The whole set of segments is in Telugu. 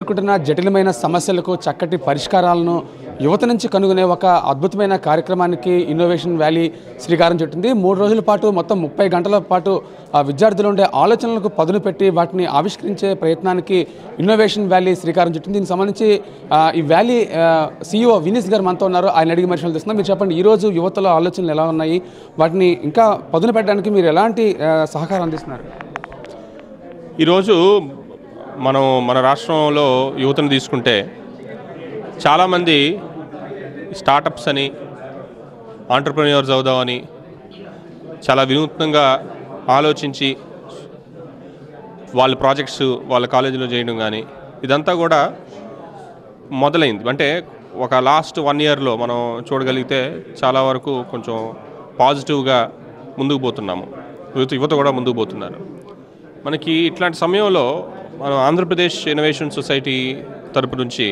ఎదుర్కొంటున్న జటిలమైన సమస్యలకు చక్కటి పరిష్కారాలను యువత నుంచి కనుగొనే ఒక అద్భుతమైన కార్యక్రమానికి ఇన్నోవేషన్ వ్యాలీ శ్రీకారం చుట్టింది. 3 రోజుల పాటు మొత్తం 30 గంటల పాటు విద్యార్థులు ఉండే ఆలోచనలకు పదును పెట్టి వాటిని ఆవిష్కరించే ప్రయత్నానికి ఇన్నోవేషన్ వ్యాలీ శ్రీకారం చుట్టింది. దీనికి సంబంధించి ఈ వ్యాలీ CEO వినీస్ గారు మనతో ఉన్నారు. ఆయన అడిగి మనుషులు తెస్తున్నారు. మీరు చెప్పండి, ఈరోజు యువతలో ఆలోచనలు ఎలా ఉన్నాయి, వాటిని ఇంకా పదును పెట్టడానికి మీరు ఎలాంటి సహకారం అందిస్తున్నారు? ఈరోజు మన రాష్ట్రంలో యువతను తీసుకుంటే చాలామంది స్టార్టప్స్ అని, ఆంటర్ప్రెన్యూర్స్ అవుదామని చాలా వినూత్నంగా ఆలోచించి వాళ్ళ ప్రాజెక్ట్స్ వాళ్ళ కాలేజీలో చేయడం కానీ ఇదంతా కూడా మొదలైంది. అంటే ఒక లాస్ట్ 1 ఇయర్లో మనం చూడగలిగితే చాలా వరకు కొంచెం పాజిటివ్గా ముందుకు పోతున్నాము. యువత కూడా ముందుకు పోతున్నారు. మనకి ఇట్లాంటి సమయంలో మనం ఆంధ్రప్రదేశ్ ఇన్నోవేషన్ సొసైటీ తరపు నుంచి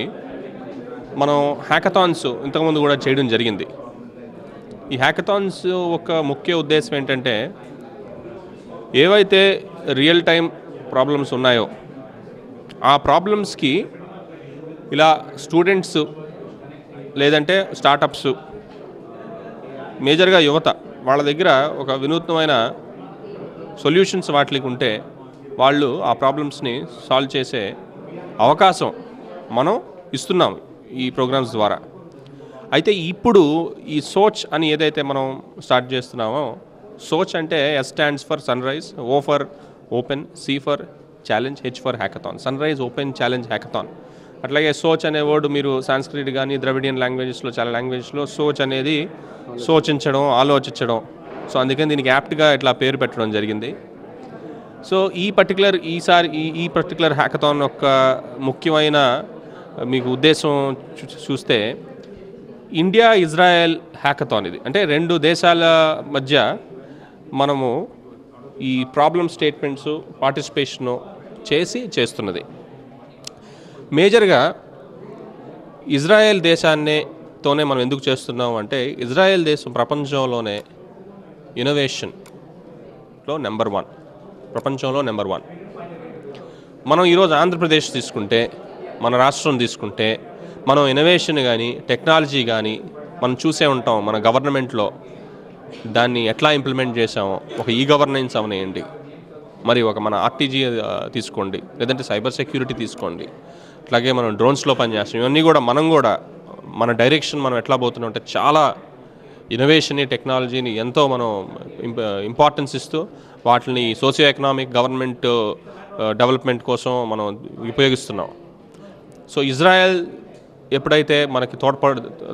మనం హ్యాకథాన్స్ ఇంతకుముందు కూడా చేయడం జరిగింది. ఈ హ్యాకథాన్స్ ఒక ముఖ్య ఉద్దేశం ఏంటంటే, ఏవైతే రియల్ టైం ప్రాబ్లమ్స్ ఉన్నాయో ఆ ప్రాబ్లమ్స్కి ఇలా స్టూడెంట్స్ లేదంటే స్టార్టప్స్, మేజర్గా యువత, వాళ్ళ దగ్గర ఒక వినూత్నమైన సొల్యూషన్స్ వాటికి ఉంటే వాళ్ళు ఆ ప్రాబ్లమ్స్ని సాల్వ్ చేసే అవకాశం మనం ఇస్తున్నాం ఈ ప్రోగ్రామ్స్ ద్వారా. అయితే ఇప్పుడు ఈ సోచ్ అని ఏదైతే మనం స్టార్ట్ చేస్తున్నామో, సోచ్ అంటే S stands for sunrise, O for open, C for challenge, H for hackathon. Sunrise, open, challenge, hackathon. అట్లాగే సోచ్ అనే వర్డ్ మీరు సాంస్క్రిట్ కానీ ద్రవిడియన్ లాంగ్వేజెస్లో చాలా లాంగ్వేజెస్లో సోచ్ అనేది సోచించడం, ఆలోచించడం. సో అందుకని దీనికి యాప్ట్గా ఇట్లా పేరు పెట్టడం జరిగింది. సో ఈ పర్టికులర్ హ్యాకథాన్ యొక్క ముఖ్యమైన మీకు ఉద్దేశం చూస్తే ఇండియా ఇజ్రాయెల్ హ్యాకథాన్. ఇది అంటే 2 దేశాల మధ్య మనము ఈ ప్రాబ్లమ్ స్టేట్మెంట్స్ పార్టిసిపేషను చేస్తున్నది. మేజర్గా ఇజ్రాయెల్ దేశాన్నితోనే మనం ఎందుకు చేస్తున్నాం అంటే, ఇజ్రాయెల్ దేశం ప్రపంచంలోనే ఇన్నోవేషన్లో నెంబర్ 1, ప్రపంచంలో నెంబర్ 1. మనం ఈరోజు ఆంధ్రప్రదేశ్ తీసుకుంటే, మన రాష్ట్రం తీసుకుంటే, మనం ఇన్నోవేషన్ కానీ టెక్నాలజీ కానీ మనం చూసే ఉంటాం. మన గవర్నమెంట్లో దాన్ని ఎట్లా ఇంప్లిమెంట్ చేసామో, ఒక గవర్నెన్స్ అవనేయండి, మరి ఒక మన ఆర్టీజీ తీసుకోండి, లేదంటే సైబర్ సెక్యూరిటీ తీసుకోండి, అట్లాగే మనం డ్రోన్స్లో పనిచేస్తాం. ఇవన్నీ కూడా మన డైరెక్షన్ మనం ఎట్లా పోతున్నాం అంటే, చాలా ఇన్నోవేషన్ టెక్నాలజీని ఎంతో మనం ఇంపార్టెన్స్ ఇస్తూ వాటిని సోషియో ఎకనామిక్ గవర్నమెంట్ డెవలప్మెంట్ కోసం మనం ఉపయోగిస్తున్నాం. సో ఇజ్రాయెల్ ఎప్పుడైతే మనకి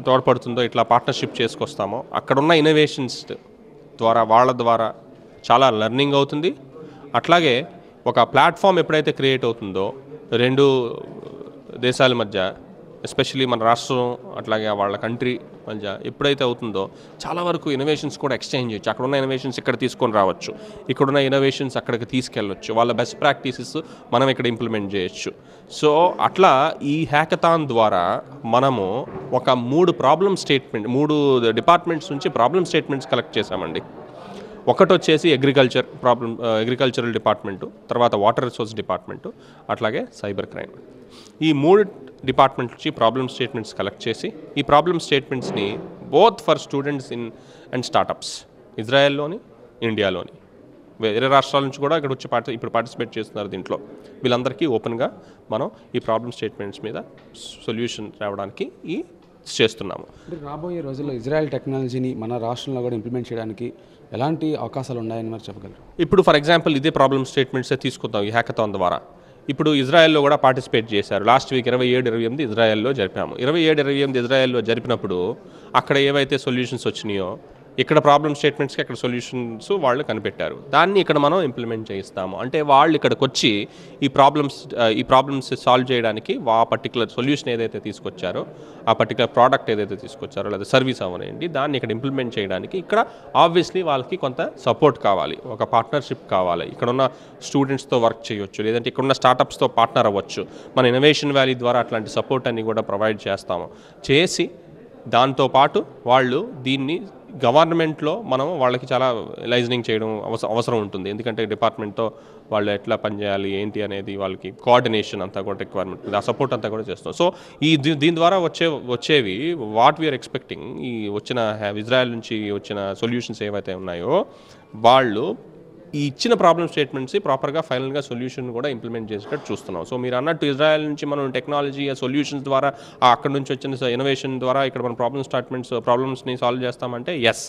తోడ్పడుతుందో, ఇట్లా పార్ట్నర్షిప్ చేసుకొస్తామో, అక్కడున్న ఇన్నోవేషన్స్ ద్వారా వాళ్ళ ద్వారా చాలా లెర్నింగ్ అవుతుంది. అట్లాగే ఒక ప్లాట్ఫామ్ ఎప్పుడైతే క్రియేట్ అవుతుందో 2 దేశాల మధ్య, ఎస్పెషలీ మన రాష్ట్రం అట్లాగే వాళ్ళ కంట్రీ మధ్య ఎప్పుడైతే అవుతుందో చాలా వరకు ఇన్నోవేషన్స్ కూడా ఎక్స్చేంజ్ చేయొచ్చు. అక్కడున్న ఇన్నోవేషన్స్ ఇక్కడ తీసుకొని రావచ్చు, ఇక్కడున్న ఇన్నోవేషన్స్ అక్కడికి తీసుకెళ్ళవచ్చు, వాళ్ళ బెస్ట్ ప్రాక్టీసెస్ మనం ఇక్కడ ఇంప్లిమెంట్ చేయొచ్చు. సో అట్లా ఈ హ్యాకథాన్ ద్వారా మనము ఒక 3 డిపార్ట్మెంట్స్ నుంచి ప్రాబ్లమ్ స్టేట్మెంట్స్ కలెక్ట్ చేశామండి. ఒకటి వచ్చేసి అగ్రికల్చరల్ డిపార్ట్మెంటు, తర్వాత వాటర్ రిసోర్స్ డిపార్ట్మెంటు, అట్లాగే సైబర్ క్రైమ్. ఈ 3 డిపార్ట్మెంట్ నుంచి ప్రాబ్లమ్ స్టేట్మెంట్స్ కలెక్ట్ చేసి, ఈ ప్రాబ్లమ్ స్టేట్మెంట్స్ని both for students and startups, ఇజ్రాయెల్లోని, ఇండియాలోని, వేరే రాష్ట్రాల నుంచి కూడా ఇక్కడ వచ్చి ఇప్పుడు పార్టిసిపేట్ చేస్తున్నారు. దీంట్లో వీళ్ళందరికీ ఓపెన్గా మనం ఈ ప్రాబ్లమ్ స్టేట్మెంట్స్ మీద సొల్యూషన్ రావడానికి చేస్తున్నాము. రాబోయే రోజుల్లో ఇజ్రాయెల్ టెక్నాలజీని మన రాష్ట్రంలో కూడా ఇంప్లిమెంట్ చేయడానికి ఎలాంటి అవకాశాలు ఉన్నాయని మరి చెప్పగలరు? ఇప్పుడు ఫర్ ఎగ్జాంపుల్ ఇదే ప్రాబ్లమ్ స్టేట్మెంట్సే తీసుకుందాం. ఈ హ్యాకథాన్ ద్వారా ఇప్పుడు ఇజ్రాయెల్లో కూడా పార్టిసిపేట్ చేశారు. Last week 27-28 ఇజ్రాయెల్లో జరిపాము. 27-28 ఇజ్రాయెల్లో జరిపినప్పుడు అక్కడ ఏవైతే సొల్యూషన్స్ వచ్చినాయో, ఇక్కడ ప్రాబ్లమ్ స్టేట్మెంట్స్కి అక్కడ సొల్యూషన్స్ వాళ్ళు కనిపెట్టారు. దాన్ని ఇక్కడ మనం ఇంప్లిమెంట్ చేయిస్తాము. అంటే వాళ్ళు ఇక్కడికి వచ్చి ఈ ప్రాబ్లమ్స్ సాల్వ్ చేయడానికి ఆ పర్టికులర్ సొల్యూషన్ ఏదైతే తీసుకొచ్చారో, ఆ పర్టికులర్ ప్రోడక్ట్ ఏదైతే తీసుకొచ్చారో లేదా సర్వీస్ అవనండి, దాన్ని ఇక్కడ ఇంప్లిమెంట్ చేయడానికి ఇక్కడ ఆబ్వియస్లీ వాళ్ళకి కొంత సపోర్ట్ కావాలి, ఒక పార్ట్నర్షిప్ కావాలి. ఇక్కడున్న స్టూడెంట్స్తో వర్క్ చేయొచ్చు, లేదంటే ఇక్కడున్న స్టార్టప్స్తో పార్ట్నర్ అవ్వచ్చు. మన ఇన్నోవేషన్ వ్యాలీ ద్వారా అట్లాంటి సపోర్ట్ అన్ని కూడా ప్రొవైడ్ చేస్తాము. చేసి దాంతోపాటు వాళ్ళు దీన్ని గవర్నమెంట్లో మనం వాళ్ళకి చాలా లైజనింగ్ చేయడం అవసరం ఉంటుంది. ఎందుకంటే డిపార్ట్మెంట్తో వాళ్ళు ఎట్లా పనిచేయాలి ఏంటి అనేది వాళ్ళకి కోఆర్డినేషన్ అంతా కూడా రిక్వైర్మెంట్, ఆ సపోర్ట్ అంతా కూడా చేస్తాం. సో దీని ద్వారా వచ్చేవి వాట్ వీఆర్ ఎక్స్పెక్టింగ్, ఈ వచ్చిన ఇజ్రాయెల్ నుంచి వచ్చిన సొల్యూషన్స్ ఏవైతే ఉన్నాయో వాళ్ళు ఈ ఇచ్చిన ప్రాబ్లమ్ స్టేట్మెంట్స్ ప్రాపర్గా ఫైనల్గా సొల్యూషన్ కూడా ఇంప్లిమెంట్ చేసేటట్టు చూస్తున్నాం. సో మీరు అన్నట్టు ఇజ్రాయెల్ నుంచి మనం టెక్నాలజీ సొల్యూషన్స్ ద్వారా అక్కడ నుంచి వచ్చిన ఇన్నోవేషన్ ద్వారా ఇక్కడ మనం ప్రాబ్లమ్స్ని సాల్వ్ చేస్తామంటే yes,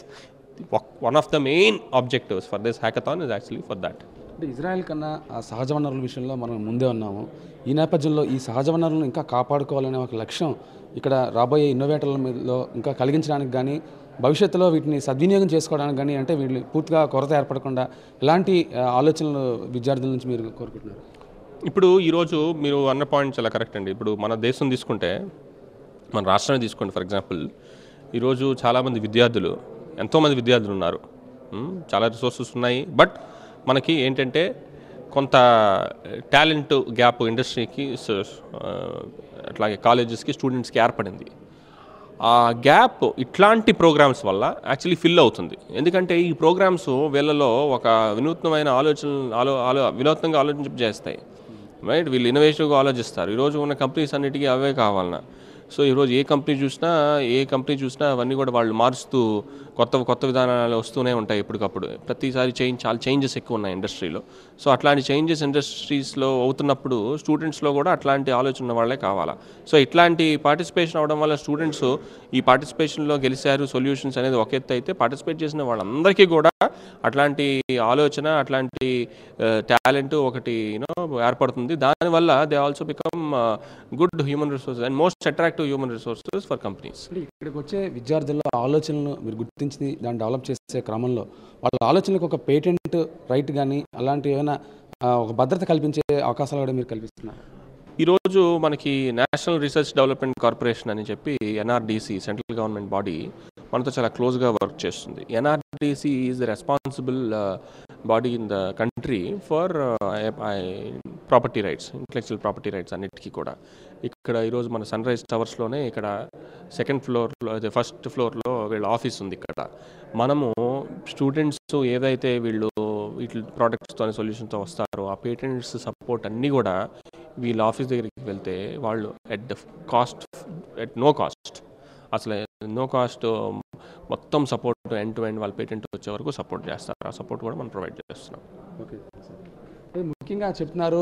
one of the main objectives for this hackathon is actually for that. అంటే ఇజ్రాయెల్ కన్నా ఆ సహజ వనరుల విషయంలో మనం ముందే ఉన్నాము. ఈ నేపథ్యంలో ఈ సహజ వనరులను ఇంకా కాపాడుకోవాలనే ఒక లక్ష్యం ఇక్కడ రాబోయే ఇన్నోవేటర్ల మీదలో ఇంకా కలిగించడానికి కానీ, భవిష్యత్తులో వీటిని సద్వినియోగం చేసుకోవడానికి కానీ, అంటే వీళ్ళు పూర్తిగా కొరత ఏర్పడకుండా ఎలాంటి ఆలోచనలు విద్యార్థుల నుంచి మీరు కోరుకుంటున్నారు? ఇప్పుడు ఈరోజు మీరు అన్న పాయింట్ చాలా కరెక్ట్ అండి. ఇప్పుడు మన దేశం తీసుకుంటే, మన రాష్ట్రాన్ని తీసుకోండి ఫర్ ఎగ్జాంపుల్, ఈరోజు చాలామంది విద్యార్థులు, ఎంతోమంది విద్యార్థులు ఉన్నారు, చాలా రిసోర్సెస్ ఉన్నాయి. బట్ మనకి ఏంటంటే కొంత టాలెంట్ గ్యాప్ ఇండస్ట్రీకి అట్లాగే కాలేజెస్కి స్టూడెంట్స్కి ఏర్పడింది. ఆ గ్యాప్ ఇట్లాంటి ప్రోగ్రామ్స్ వల్ల యాక్చువల్లీ ఫిల్ అవుతుంది. ఎందుకంటే ఈ ప్రోగ్రామ్స్ వీళ్ళలో ఒక వినూత్నమైన వినూత్నంగా ఆలోచించేస్తాయి, రైట్? వీళ్ళు ఇన్నోవేటివ్గా ఆలోచిస్తారు. ఈరోజు ఉన్న కంపెనీస్ అన్నిటికీ అవే కావాలన్నా. సో ఈరోజు ఏ కంపెనీ చూసినా అవన్నీ కూడా వాళ్ళు మారుస్తూ కొత్త విధానాలు వస్తూనే ఉంటాయి ఎప్పటికప్పుడు. ప్రతిసారి చాలా చేంజెస్ ఎక్కువ ఉన్నాయి ఇండస్ట్రీలో. సో అట్లాంటి చేంజెస్ ఇండస్ట్రీస్లో అవుతున్నప్పుడు స్టూడెంట్స్లో కూడా అట్లాంటి ఆలోచన ఉన్న వాళ్ళే కావాలా. సో ఇట్లాంటి పార్టిసిపేషన్ అవడం వల్ల స్టూడెంట్స్ ఈ పార్టిసిపేషన్లో గెలిచారు, సొల్యూషన్స్ అనేది ఒక ఎత్తు అయితే, పార్టిసిపేట్ చేసిన వాళ్ళందరికీ కూడా అట్లాంటి ఆలోచన, అట్లాంటి టాలెంట్ ఒకటి ఏర్పడుతుంది. దానివల్ల they also become good human resources and most attractive human resources for companies. ఇక్కడికి వచ్చే విద్యార్థుల ఆలోచనలను మీరు గుర్తించి దాన్ని డెవలప్ చేసే క్రమంలో వాళ్ళ ఆలోచనలకు ఒక పేటెంట్ రైట్ కానీ అలాంటి ఏమైనా ఒక భద్రత కల్పించే అవకాశాలు కూడా మీరు కల్పిస్తున్నారు? ఈరోజు మనకి నేషనల్ రీసెర్చ్ డెవలప్మెంట్ కార్పొరేషన్ అని చెప్పి ఎన్ఆర్డీసీ, సెంట్రల్ గవర్నమెంట్ బాడీ, మనతో చాలా క్లోజ్గా వర్క్ చేస్తుంది. NRDC is the responsible body in the country for property rights, intellectual property rights అన్నిటికీ కూడా. ఇక్కడ ఈరోజు మన సన్ రైజ్ టవర్స్లోనే ఇక్కడ సెకండ్ ఫ్లోర్లో, అదే ఫస్ట్ ఫ్లోర్లో వీళ్ళ ఆఫీస్ ఉంది. ఇక్కడ మనము స్టూడెంట్స్ ఏదైతే వీళ్ళు వీటి ప్రోడక్ట్స్తో సొల్యూషన్తో వస్తారో ఆ పేటెంట్స్ సపోర్ట్ అన్నీ కూడా వీళ్ళ ఆఫీస్ దగ్గరికి వెళ్తే వాళ్ళు ఎట్ నో కాస్ట్ అసలు నో కాస్ట్ మొత్తం సపోర్ట్ ఎండ్ టు ఎండ్ వాళ్ళ పేటెంట్ వచ్చే వరకు సపోర్ట్ చేస్తారు. ఆ సపోర్ట్ కూడా మనం ప్రొవైడ్ చేస్తున్నాం. ఓకే సార్, ముఖ్యంగా చెప్తున్నారు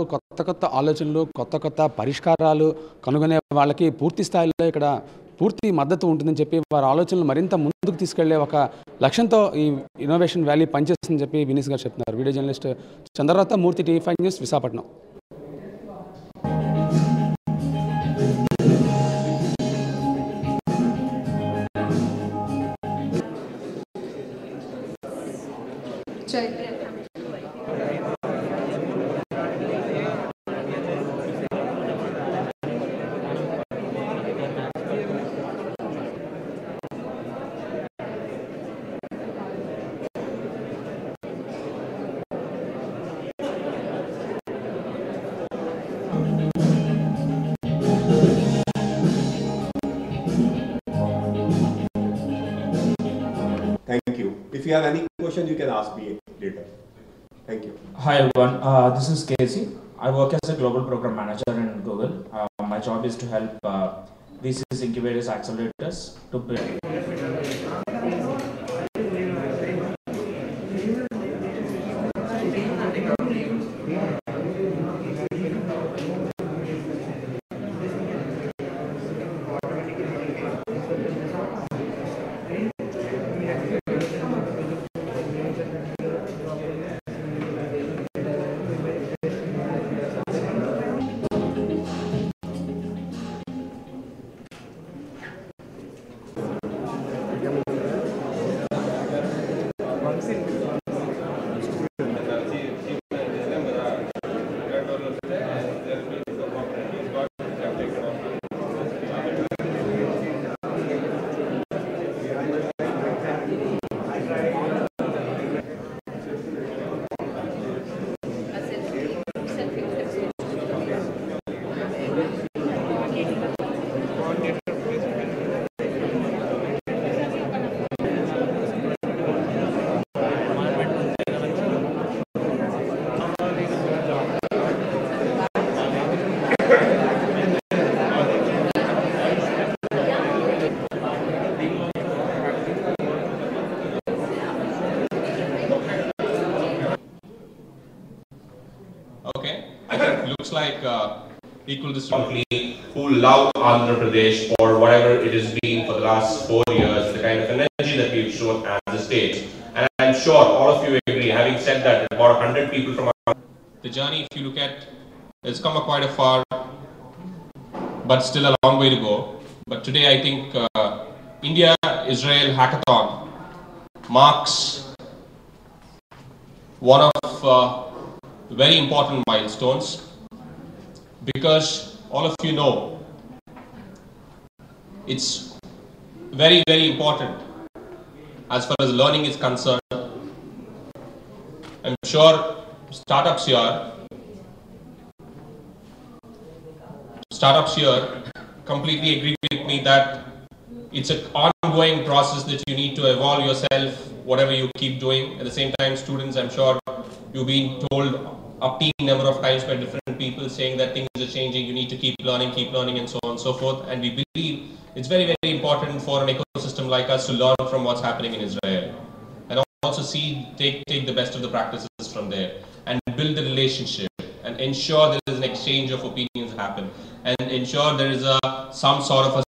కొత్త ఆలోచనలు, కొత్త పరిష్కారాలు కనుగొనే వాళ్ళకి పూర్తి స్థాయిలో ఇక్కడ పూర్తి మద్దతు ఉంటుందని చెప్పి వారి ఆలోచనలు మరింత ముందుకు తీసుకెళ్లే ఒక లక్ష్యంతో ఈ ఇన్నోవేషన్ వ్యాలీ పనిచేస్తుందని చెప్పి వినీస్ గారు చెప్తున్నారు. Video journalist Chandraratna Murthy, TV five news, Visakhapatnam. Thank you. If you have any question, you can ask me later. Thank you. Hi everyone, this is Casey. I work as a global program manager in Google. My job is to help VCs, incubators, accelerators to build. looks like equal company who love Andhra Pradesh for whatever it has been for the last 4 years, the kind of energy that we've shown as a state. And I'm sure all of you agree, having said that, about 100 people from the journey, if you look at, it's come quite a far, but still a long way to go. But today I think India-Israel Hackathon marks one of very important milestones, because all of you know it's very, very important as far as learning is concerned. I'm sure startups here completely agree with me that it's an ongoing process that you need to evolve yourself, whatever you keep doing. At the same time, students, I'm sure you've been told a number of times by different people saying that things are changing, you need to keep learning, and so on and so forth. And we believe it's very, very important for an ecosystem like us to learn from what's happening in Israel, and also take the best of the practices from there and build a relationship and ensure there is an exchange of opinions happen, and ensure there is some sort of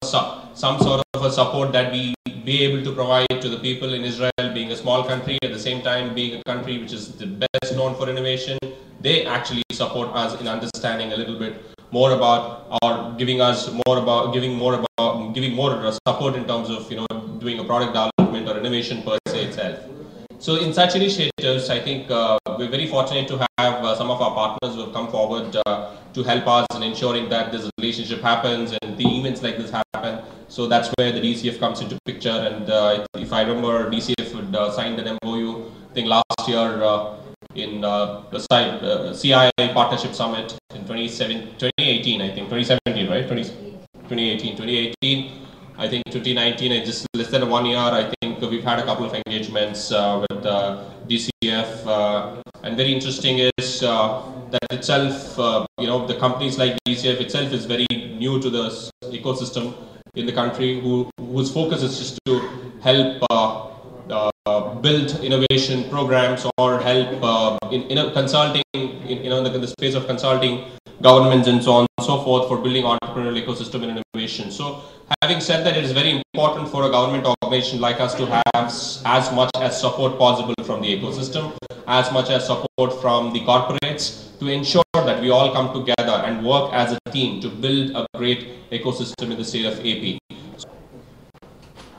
a support that we be able to provide to the people in Israel, being a small country, at the same time being a country which is the best known for innovation. They actually support us in understanding a little bit more about, or giving us more about, giving more support in terms of, doing a product development or innovation per se itself. So in such initiatives, I think we're very fortunate to have some of our partners who have come forward to help us in ensuring that this relationship happens and the events like this happen. So that's where the DCF comes into picture. And if I remember, DCF had signed an MOU, I think last year in the CI Partnership Summit in 2018, I think 2017, right? 2018. I think 2019, just less than 1 year, I think we've had a couple of engagements with DCF, and very interesting is that itself, the companies like DCF itself is very new to the ecosystem in the country, whose focus is just to help build innovation programs or help in consulting, in the space of consulting governments and so on and so forth, for building entrepreneurial ecosystem and innovation. So having said that, it is very important for a government organization like us to have as much as support possible from the ecosystem, as much as support from the corporates, to ensure that we all come together and work as a team to build a great ecosystem in the state of AP.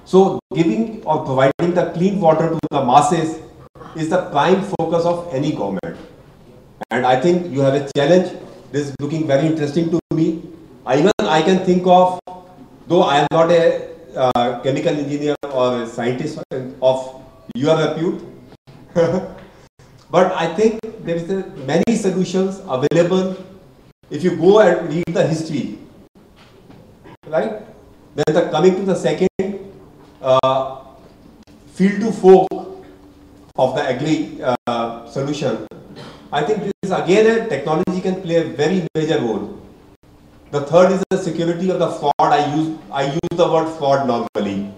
So giving or providing the clean water to the masses is the prime focus of any government. And I think you have a challenge. This is looking very interesting to me. I can think of, though I am not a chemical engineer or a scientist of your repute, but I think there is many solutions available if you go and read the history, right? Then coming to the second, field to fork of the agri solution. I think this is again a technology can play a very major role. The third is the security of the fraud. I use the word fraud normally,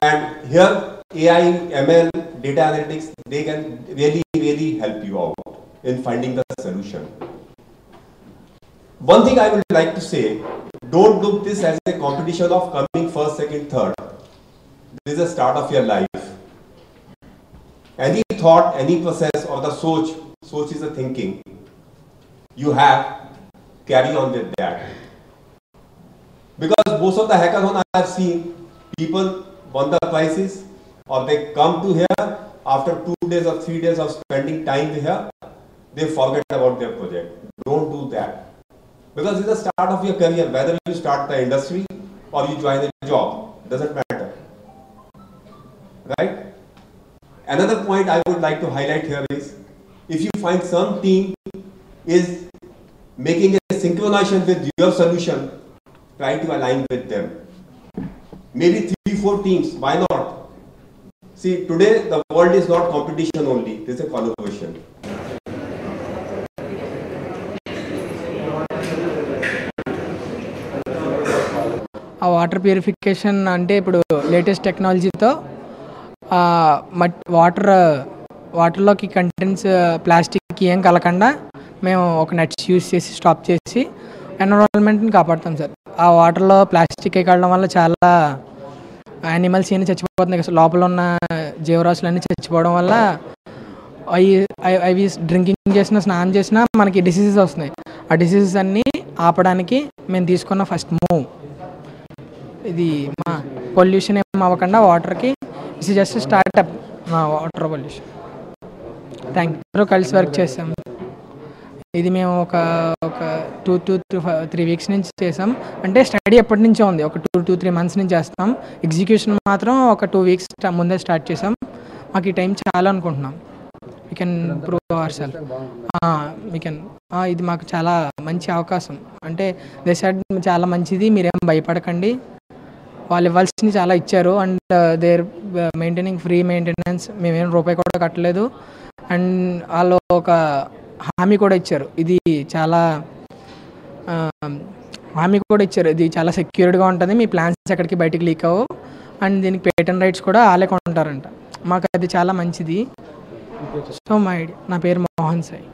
and here AI, ML, data analytics, they can really help you out in finding the solution. One thing I would like to say: don't look this as a competition of coming first, second, third. This is the start of your life. Any thought, any process, or the soch is the thinking you have, carry on with that. Because most of the hackathon I have seen, people won the prizes, or they come to here after 2 days or 3 days of spending time here, they forget about their project. Don't do that. Because it's the start of your career, whether you start the industry or you join a job, doesn't matter. Right? Another point I would like to highlight here is, if you find some team is making a synchronization with your solution, try to align with them. Maybe 3-4 teams, why not? See, today the world is not competition only, this is a collaboration. ఆ వాటర్ ప్యూరిఫికేషన్ అంటే ఇప్పుడు లేటెస్ట్ టెక్నాలజీతో వాటర్లోకి కంటెంట్స్ ప్లాస్టిక్ ఏం కలకుండా మేము ఒక నెట్స్ యూజ్ చేసి స్టాప్ చేసి ఎన్విరాన్మెంట్ని కాపాడుతాం సార్. ఆ వాటర్లో ప్లాస్టిక్ ఎక్కడం వల్ల చాలా యానిమల్స్ అన్నీ చచ్చిపోతున్నాయి కదా, లోపల ఉన్న జీవరాశులన్నీ చచ్చిపోవడం వల్ల అవి డ్రింకింగ్ చేసినా స్నానం చేసినా మనకి డిసీజెస్ వస్తున్నాయి. ఆ డిసీజెస్ అన్నీ ఆపడానికి మేము తీసుకున్న ఫస్ట్ మూవ్ ఇది. మా పొల్యూషన్ ఏం అవ్వకుండా వాటర్కి ఇట్స్ జస్ట్ స్టార్ట్అప్ మా వాటర్ పొల్యూషన్. Thank you. కలిసి వర్క్ చేసాం. ఇది మేము ఒక 2 to 3 వీక్స్ నుంచి చేసాం. అంటే స్టడీ ఎప్పటి నుంచో ఉంది, ఒక 2 to 3 months నుంచి చేస్తాం. ఎగ్జిక్యూషన్ మాత్రం ఒక 2 వీక్స్ ముందే స్టార్ట్ చేసాం. మాకు ఈ టైం చాలా అనుకుంటున్నాం. We can prove our self. We can. ఇది మాకు చాలా మంచి అవకాశం. అంటే దే సెడ్ చాలా మంచిది, మీరేం భయపడకండి, వాళ్ళు ఇవ్వాల్సింది చాలా ఇచ్చారు. And they're maintaining free maintenance, మేమేం రూపాయి కూడా కట్టలేదు. అండ్ వాళ్ళు ఒక హామీ కూడా ఇచ్చారు, ఇది చాలా హామీ కూడా ఇచ్చారు, ఇది చాలా సెక్యూర్డ్గా ఉంటుంది, మీ ప్లాన్స్ ఎక్కడికి బయటికి లీక్ అవ్వవు, అండ్ దీనికి పేటెంట్ రైట్స్ కూడా వాళ్ళే కొంటారంట. మాకు అది చాలా మంచిది. సో నా పేరు Mohan Sai.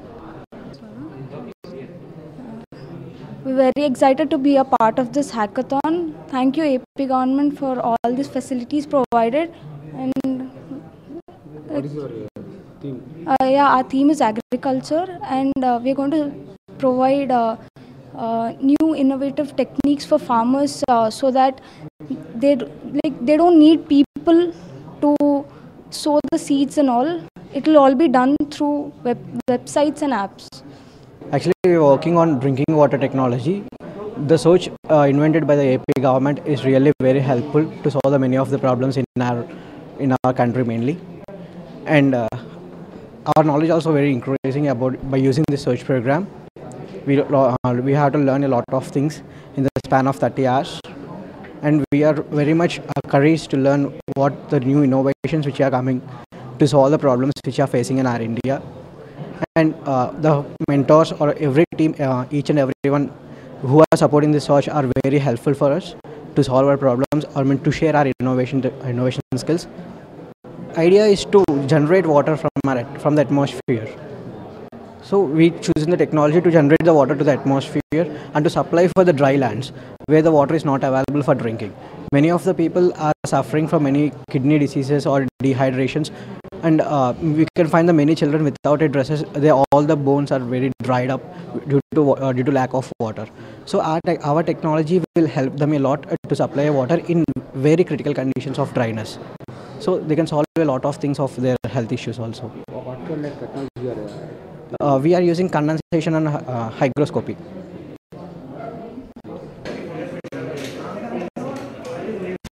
We're very excited to be a part of this hackathon. Thank you AP government for all these facilities provided. And What is your theme? yeah, our theme is agriculture, and we're going to provide new innovative techniques for farmers so that they don't need people to sow the seeds and all. It will all be done through websites and apps. Actually, we are working on drinking water technology. The search invented by the AP government is really very helpful to solve the many of the problems in our country mainly. And our knowledge also very increasing about by using this search program. We have to learn a lot of things in the span of 30 hours. And we are very much encouraged to learn what the new innovations which are coming to solve the problems which are facing in our India. And the mentors or every team, each and everyone who are supporting this search are very helpful for us to solve our problems or to share our innovation skills. Idea is to generate water from the atmosphere. So we choosing the technology to generate the water to the atmosphere and to supply for the dry lands where the water is not available for drinking. Many of the people are suffering from many kidney diseases or dehydrations, and we can find the many children without dresses. All the bones are very dried up due to lack of water. So our technology will help them a lot to supply water in very critical conditions of dryness. So they can solve a lot of things of their health issues also. What kind of technology you are? We are using condensation and hygroscopy.